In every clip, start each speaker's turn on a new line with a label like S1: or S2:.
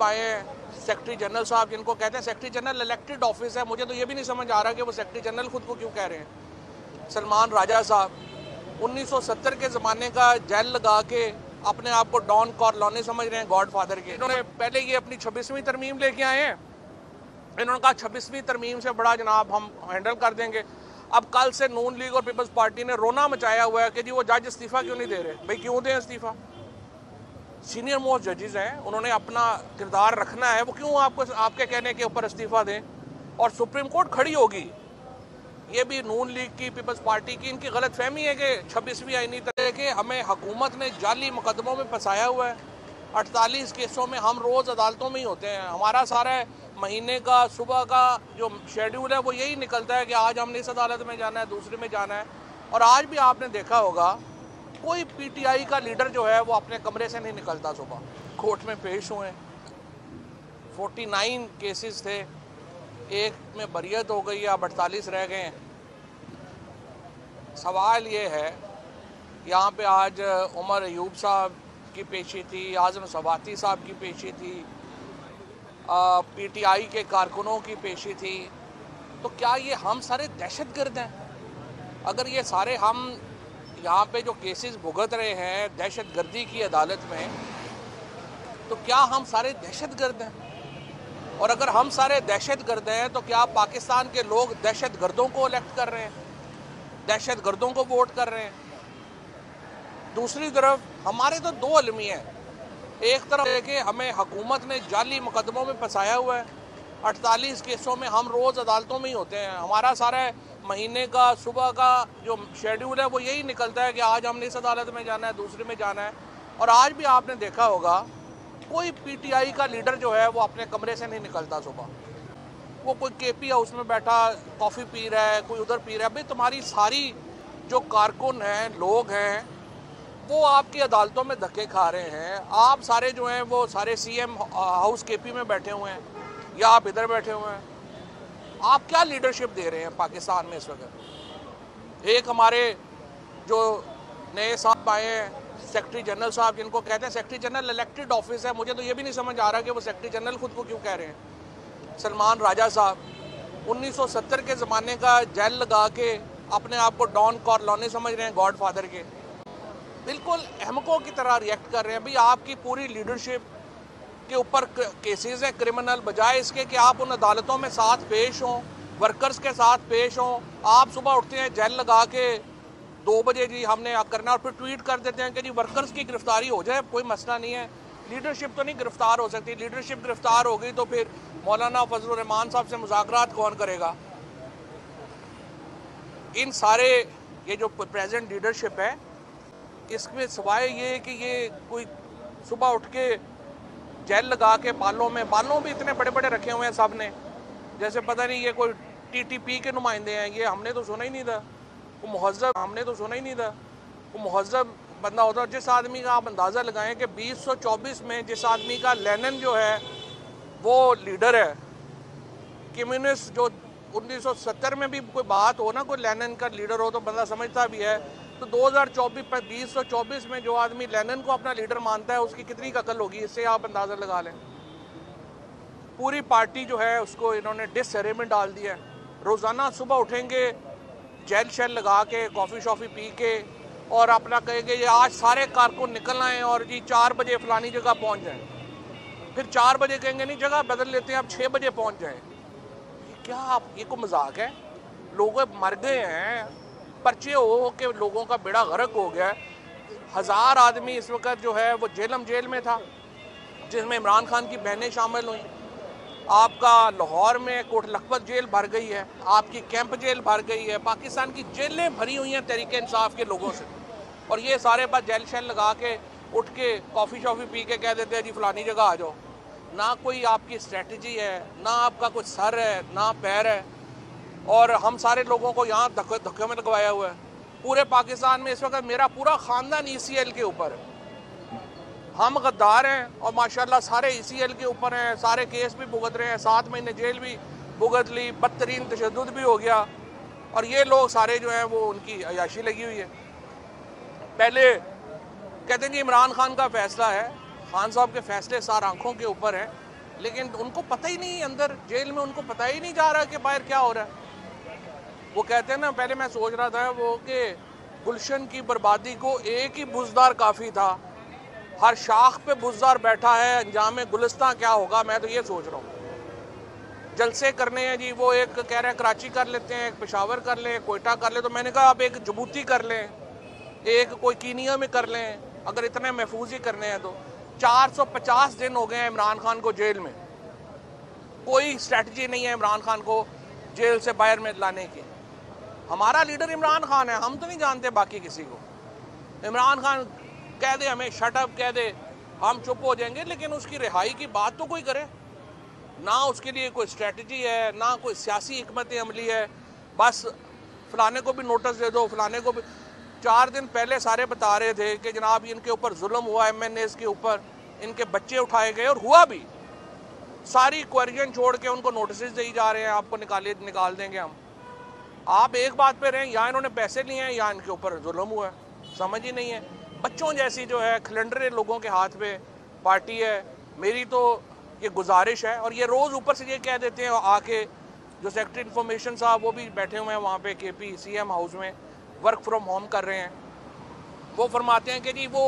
S1: साहब आए हैं, सेक्रेटरी जनरल साहब जिनको कहते हैं, सेक्रेटरी जनरल इलेक्टेड ऑफिस है, मुझे तो ये भी नहीं समझ आ रहा कि वो सेक्रेटरी जनरल खुद को क्यों कह रहे हैं। सलमान राजा साहब 1970 के ज़माने का जेल लगा के अपने आप को डॉन कॉर्लोने समझ रहे हैं, गॉडफादर के। इन्होंने पहले ये अपनी 26वीं तरमीम लेके आए हैं, इन्होंने कहा 26वीं तरमीम से बड़ा जनाब हम हैंडल कर देंगे। अब कल से नून लीग और पीपल्स पार्टी ने रोना मचाया हुआ है कि जी वो जज इस्तीफ़ा क्यों नहीं दे रहे। भाई क्यों दें इस्तीफ़ा? सीनियर मोस्ट जजेस हैं, उन्होंने अपना किरदार रखना है, वो क्यों आपको आपके कहने के ऊपर इस्तीफ़ा दें? और सुप्रीम कोर्ट खड़ी होगी। ये भी नून लीग की, पीपल्स पार्टी की इनकी गलत फहमी है कि 26वीं आईनी तरह के हमें हुकूमत ने जाली मुकदमों में फंसाया हुआ है। 48 केसों में हम रोज़ अदालतों में ही होते हैं। हमारा सारा महीने का सुबह का जो शेड्यूल है वो यही निकलता है कि आज हमने इस अदालत में जाना है, दूसरे में जाना है। और आज भी आपने देखा होगा कोई पीटीआई का लीडर जो है वो अपने कमरे से नहीं निकलता सुबह। कोर्ट में पेश हुए, 49 केसेस थे, एक में बरियत हो गई, अब 48 रह गए हैं। सवाल ये है, यहाँ पे आज उमर अयूब साहब की पेशी थी, आज़म सवाती साहब की पेशी थी, पीटीआई के कारकुनों की पेशी थी। तो क्या ये हम सारे दहशतगर्द हैं? अगर ये सारे हम यहाँ पे जो केसेस भुगत रहे हैं दहशतगर्दी की अदालत में, तो क्या हम सारे दहशतगर्द हैं? और अगर हम सारे दहशतगर्द हैं तो क्या पाकिस्तान के लोग दहशतगर्दों को इलेक्ट कर रहे हैं, दहशतगर्दों को वोट कर रहे हैं? दूसरी तरफ हमारे तो दो अलमिया हैं। एक तरफ देखे हमें हुकूमत ने जाली मुकदमों में फंसाया हुआ है। 48 केसों में हम रोज़ अदालतों में ही होते हैं। हमारा सारा महीने का सुबह का जो शेड्यूल है वो यही निकलता है कि आज हमने इस अदालत में जाना है, दूसरे में जाना है। और आज भी आपने देखा होगा कोई पीटीआई का लीडर जो है वो अपने कमरे से नहीं निकलता सुबह। वो कोई केपी हाउस में बैठा कॉफ़ी पी रहा है, कोई उधर पी रहा है। भाई तुम्हारी सारी जो कारकुन हैं, लोग हैं, वो आपकी अदालतों में धक्के खा रहे हैं। आप सारे जो हैं वो सारे सीएम हाउस केपी में बैठे हुए हैं या आप इधर बैठे हुए हैं। आप क्या लीडरशिप दे रहे हैं पाकिस्तान में इस वक्त? एक हमारे जो नए साहब आए हैं, सेक्रेटरी जनरल साहब जिनको कहते हैं, सेक्रेटरी जनरल इलेक्टेड ऑफिस है, मुझे तो ये भी नहीं समझ आ रहा कि वो सेक्रेटरी जनरल खुद को क्यों कह रहे हैं। सलमान राजा साहब 1970 के ज़माने का जेल लगा के अपने आप को डॉन कॉर्लोने समझ रहे हैं, गॉडफादर के। बिल्कुल अहमकों की तरह रिएक्ट कर रहे हैं। भाई आपकी पूरी लीडरशिप के ऊपर केसेस हैं क्रिमिनल, बजाय इसके कि आप उन अदालतों में साथ पेश हों, वर्कर्स के साथ पेश हों। आप सुबह उठते हैं जेल लगा के 2 बजे जी हमने करना, और फिर ट्वीट कर देते हैं कि जी वर्कर्स की गिरफ्तारी हो जाए, कोई मसला नहीं है। लीडरशिप तो नहीं गिरफ्तार हो सकती। लीडरशिप गिरफ्तार हो गई तो फिर मौलाना फजलुर रहमान साहब से मुज़ाकरात कौन करेगा? इन सारे ये जो प्रेजेंट लीडरशिप है, इसमें सिवाय ये कि ये कोई सुबह उठ के जेल लगा के बालों भी इतने बड़े बड़े रखे हुए हैं सब ने, जैसे पता नहीं ये कोई टीटीपी के नुमाइंदे हैं। ये हमने तो सुना ही नहीं था। वो मुहज़्ज़ब, हमने तो सुना ही नहीं था। वो मुहज़्ज़ब बंदा होता है। जिस आदमी का आप अंदाज़ा लगाएं कि 2024 में जिस आदमी का लेनिन जो है वो लीडर है, कम्युनिस्ट जो 1970 में भी कोई बात हो ना, कोई लेनिन का लीडर हो तो बंदा समझता भी है। तो 2024 में जो आदमी लेनिन को अपना लीडर मानता है उसकी कितनी अकल होगी, इससे आप अंदाज़ा लगा लें। पूरी पार्टी जो है उसको इन्होंने डिसअरे में डाल दिया है। रोज़ाना सुबह उठेंगे जेल शेल लगा के, कॉफ़ी शॉफ़ी पी के, और अपना कहेंगे ये आज सारे कारकुन निकल आएँ और जी 4 बजे फ़लानी जगह पहुँच जाएँ। फिर 4 बजे कहेंगे नहीं जगह बदल लेते हैं, अब 6 बजे पहुँच जाएँ। क्या आप, ये को मजाक है? लोग मर गए हैं, पर्चे हो के लोगों का बेड़ा गर्क हो गया। 1000 आदमी इस वक्त जो है वो जेल में था, जिसमें इमरान खान की बहनें शामिल हुई। आपका लाहौर में कोट लखपत जेल भर गई है, आपकी कैंप जेल भर गई है। पाकिस्तान की जेलें भरी हुई हैं तहरीक इंसाफ के लोगों से। और ये सारे बात जेल शेल लगा के उठ के कॉफ़ी शॉफ़ी पी के कह देते हैं जी फ़लानी जगह आ जाओ। ना कोई आपकी स्ट्रेटजी है, ना आपका कोई सर है, ना पैर है। और हम सारे लोगों को यहाँ धक्के में लगवाया हुआ है। पूरे पाकिस्तान में इस वक्त मेरा पूरा ख़ानदान ECL के ऊपर है। हम गद्दार हैं और माशाल्लाह सारे ECL के ऊपर हैं, सारे केस भी भुगत रहे हैं, 7 महीने जेल भी भुगत ली, बदतरीन तशद्दुद भी हो गया। और ये लोग सारे जो हैं वो उनकी अयाशी लगी हुई है। पहले कहते हैं जी इमरान खान का फैसला है, खान साहब के फैसले सार आंखों के ऊपर हैं। लेकिन उनको पता ही नहीं, अंदर जेल में उनको पता ही नहीं जा रहा कि बाहर क्या हो रहा है। वो कहते हैं ना, पहले मैं सोच रहा था वो कि गुलशन की बर्बादी को एक ही बुजदार काफ़ी था, हर शाख पे बुजदार बैठा है, अंजाम गुलिस्तां क्या होगा। मैं तो ये सोच रहा हूँ जलसे करने हैं जी, वो एक कह रहे हैं कराची कर लेते हैं, एक पेशावर कर लें, कोयटा कर लें, तो मैंने कहा आप एक जबूती कर लें, एक कोई कीनिया में कर लें, अगर इतने महफूज ही करने हैं तो। 450 दिन हो गए हैं इमरान खान को जेल में, कोई स्ट्रेटजी नहीं है इमरान खान को जेल से बाहर में लाने की। हमारा लीडर इमरान खान है, हम तो नहीं जानते बाकी किसी को। इमरान खान कह दे हमें शट अप कह दे, हम चुप हो जाएंगे, लेकिन उसकी रिहाई की बात तो कोई करे ना। उसके लिए कोई स्ट्रेटजी है ना, कोई सियासी हिकमत अमली है। बस फलाने को भी नोटिस दे दो, फलाने को भी। 4 दिन पहले सारे बता रहे थे कि जनाब इनके ऊपर जुल्म हुआ, MNAs के ऊपर, इनके बच्चे उठाए गए, और हुआ भी। सारी क्वेश्चन छोड़ के उनको नोटिस दी जा रहे हैं, आपको निकाल देंगे हम। आप एक बात पे रहें, या इन्होंने पैसे लिए हैं या इनके ऊपर जुल्म हुआ है, समझ ही नहीं है। बच्चों जैसी जो है खिलंडरे लोगों के हाथ में पार्टी है। मेरी तो ये गुजारिश है, और ये रोज़ ऊपर से ये कह देते हैं आके, जो सेक्रेटरी इन्फॉर्मेशन साहब वो भी बैठे हुए हैं वहाँ पे KP CM हाउस में, वर्क फ्रॉम होम कर रहे हैं। वो फरमाते हैं कि जी वो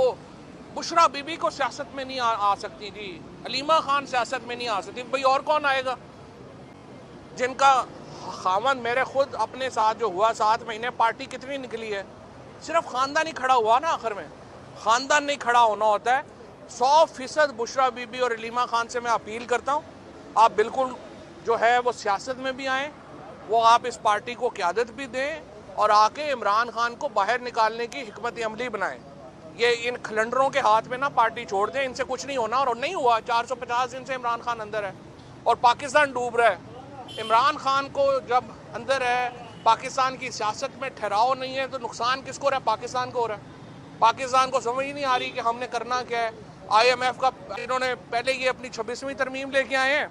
S1: बुशरा बीबी को सियासत में नहीं आ सकती जी, अलीमा खान सियासत में नहीं आ सकती। भाई और कौन आएगा? जिनका खामन मेरे खुद अपने साथ जो हुआ 7 महीने, पार्टी कितनी निकली है, सिर्फ ख़ानदान ही खड़ा हुआ ना। आखिर में ख़ानदान नहीं खड़ा होना होता है। 100% बुशरा बीबी और अलीमा खान से मैं अपील करता हूँ, आप बिल्कुल जो है वो सियासत में भी आएँ, वो आप इस पार्टी को क़यादत भी दें, और आके इमरान खान को बाहर निकालने की हिकमत अमली बनाएं। ये इन खलंडरों के हाथ में ना पार्टी छोड़ दें, इनसे कुछ नहीं होना। और नहीं हुआ, 450 दिन से इमरान खान अंदर है और पाकिस्तान डूब रहा है। इमरान खान को जब अंदर है, पाकिस्तान की सियासत में ठहराव नहीं है, तो नुकसान किसको रहा है? पाकिस्तान को हो रहा है। पाकिस्तान को समझ ही नहीं आ रही कि हमने करना क्या है। IMF का इन्होंने पहले ये अपनी 26वीं तरमीम लेके आए हैं,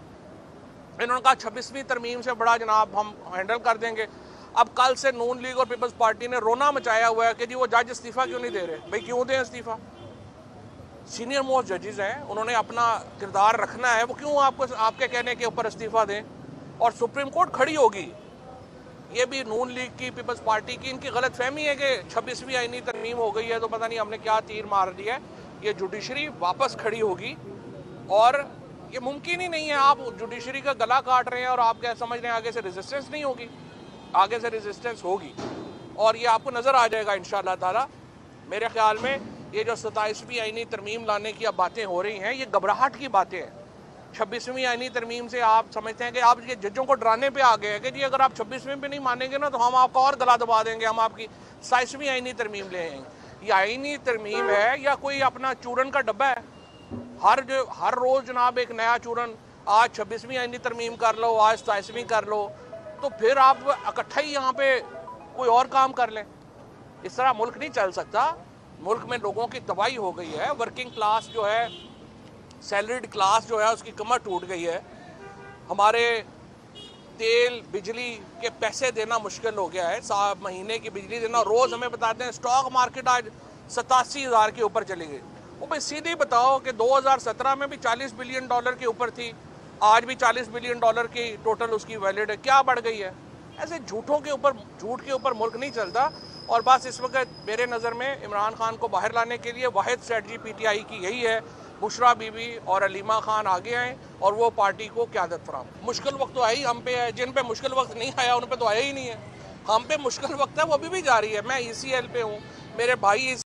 S1: इन्होंने कहा 26वीं तरमीम से बड़ा जनाब हम हैंडल कर देंगे। अब कल से नून लीग और पीपल्स पार्टी ने रोना मचाया हुआ है कि जी वो जज इस्तीफा क्यों नहीं दे रहे। भाई क्यों दें इस्तीफा? सीनियर मोस्ट जजेस हैं, उन्होंने अपना किरदार रखना है, वो क्यों आपको आपके कहने के ऊपर इस्तीफा दें? और सुप्रीम कोर्ट खड़ी होगी। ये भी नून लीग की, पीपल्स पार्टी की, इनकी गलत फहमी है कि 26वीं आईनी तरमीम हो गई है तो पता नहीं हमने क्या तीर मार दिया है। ये जुडिशरी वापस खड़ी होगी, और ये मुमकिन ही नहीं है। आप जुडिशरी का गला काट रहे हैं और आप क्या समझ रहे हैं आगे से रेजिस्टेंस नहीं होगी? आगे से रेजिस्टेंस होगी, और ये आपको नज़र आ जाएगा इंशाअल्लाह ताला। मेरे ख्याल में ये जो 27वीं आईनी तरमीम लाने की अब बातें हो रही हैं, ये घबराहट की बातें हैं। 26वीं आईनी तरमीम से आप समझते हैं कि आप ये जजों को डराने पे आ गए हैं कि जी अगर आप 26वीं पे नहीं मानेंगे ना तो हम आपका और गला दबा देंगे, हम आपकी 27वीं आईनी तरमीम ले आएंगे। ये आईनी तरमीम है या कोई अपना चूरन का डब्बा है? हर रोज़ जनाब एक नया चूरन, आज 26वीं आईनी तरमीम कर लो, आज 27वीं कर लो, तो फिर आप इकट्ठा ही यहाँ पे कोई और काम कर लें। इस तरह मुल्क नहीं चल सकता। मुल्क में लोगों की तबाही हो गई है, वर्किंग क्लास जो है, सैलरीड क्लास जो है, उसकी कमर टूट गई है। हमारे तेल बिजली के पैसे देना मुश्किल हो गया है, महीने की बिजली देना। रोज़ हमें बताते हैं स्टॉक मार्केट आज 87,000 के ऊपर चली गई। वो भाई सीधे बताओ कि 2017 में भी $40 बिलियन के ऊपर थी, आज भी $40 बिलियन की टोटल उसकी वैलिड है। क्या बढ़ गई है? ऐसे झूठ के ऊपर मुल्क नहीं चलता। और बस इस वक्त मेरे नज़र में इमरान खान को बाहर लाने के लिए वाहिद स्ट्रेटजी PTI की यही है, बुशरा बीबी और अलीमा खान आगे आएँ और वो पार्टी को क़यादत फराहम। मुश्किल वक्त तो आई हम पे है, जिन पे मुश्किल वक्त नहीं आया उन पे तो आया ही नहीं है। हम पे मुश्किल वक्त है, वो अभी भी जारी है। मैं ECL पे हूँ, मेरे भाई